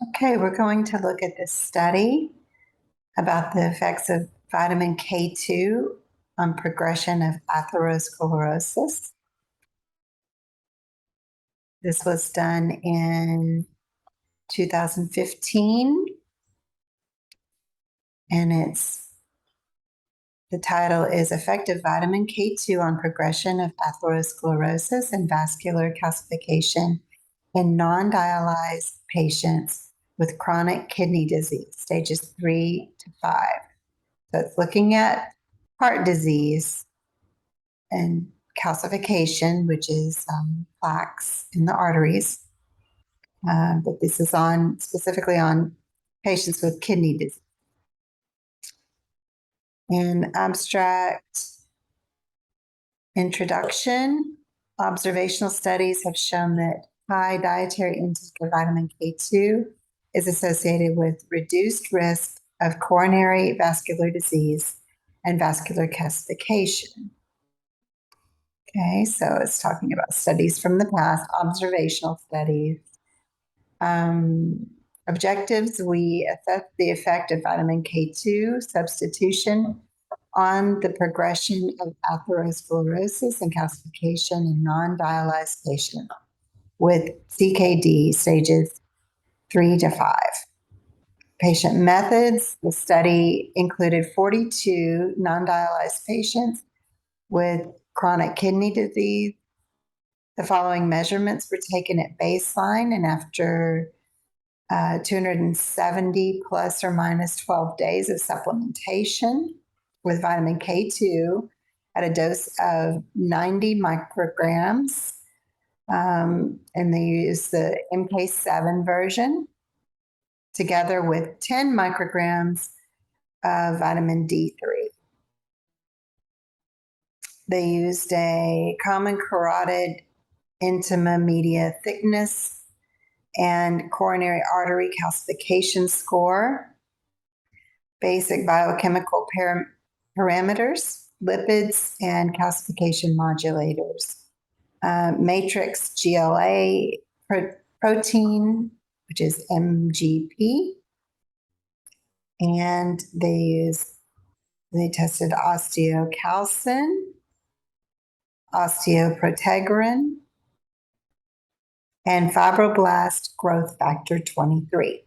Okay, we're going to look at this study about the effects of vitamin K2 on progression of atherosclerosis. This was done in 2015, and the title is Effective Vitamin K2 on Progression of Atherosclerosis and Vascular Calcification in Non-Dialyzed Patients with Chronic Kidney Disease, stages 3 to 5. So it's looking at heart disease and calcification, which is plaques in the arteries. But this is specifically on patients with kidney disease. In abstract introduction, observational studies have shown that high dietary intake of vitamin K2 is associated with reduced risk of coronary vascular disease and vascular calcification. Okay, so it's talking about studies from the past, observational studies. Objectives, we assess the effect of vitamin K2 substitution on the progression of atherosclerosis and calcification in non-dialyzed patients with CKD stages 3 to 5. Patient methods, the study included 42 non-dialyzed patients with chronic kidney disease. The following measurements were taken at baseline and after 270 plus or minus 12 days of supplementation with vitamin K2 at a dose of 90 micrograms. And they use the MK7 version together with 10 micrograms of vitamin D3. They used a common carotid intima media thickness and coronary artery calcification score, basic biochemical parameters, lipids, and calcification modulators. Matrix GLA protein, which is MGP, and they tested osteocalcin, osteoprotegerin, and fibroblast growth factor 23.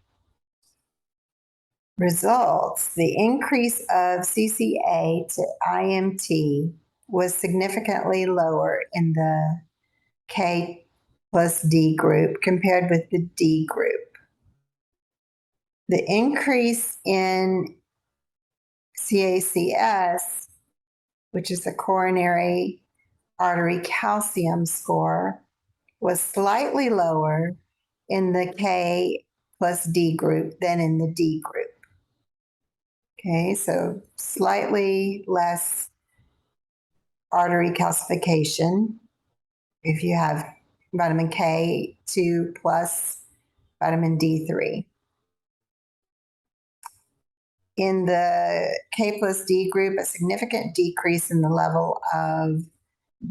Results, the increase of CCA to IMT was significantly lower in the K plus D group compared with the D group. The increase in CACS, which is the coronary artery calcium score, was slightly lower in the K plus D group than in the D group. Okay, so slightly less artery calcification if you have vitamin K2 plus vitamin D3. In the K plus D group, a significant decrease in the level of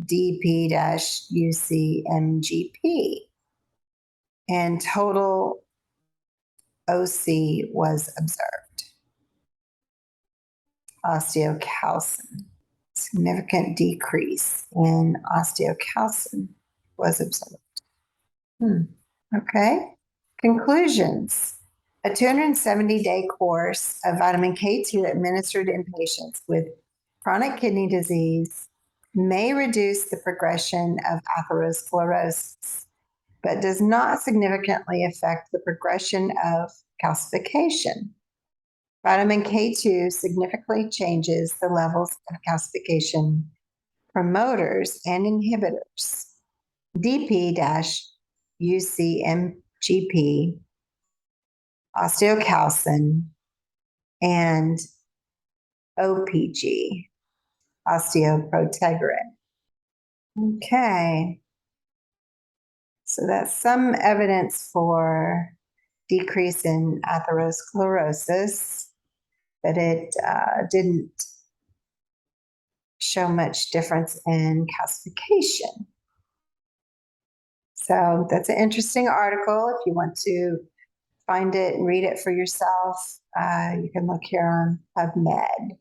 DP-UCMGP, and total OC was observed. Osteocalcin, significant decrease in osteocalcin was observed. Okay, conclusions. A 270-day course of vitamin K2 administered in patients with chronic kidney disease may reduce the progression of atherosclerosis, but does not significantly affect the progression of calcification. Vitamin K2 significantly changes the levels of calcification promoters and inhibitors, DP-UCMGP, osteocalcin, and OPG, osteoprotegerin. Okay, so that's some evidence for decrease in atherosclerosis, but it didn't show much difference in calcification. So that's an interesting article if you want to find it and read it for yourself. You can look here on PubMed.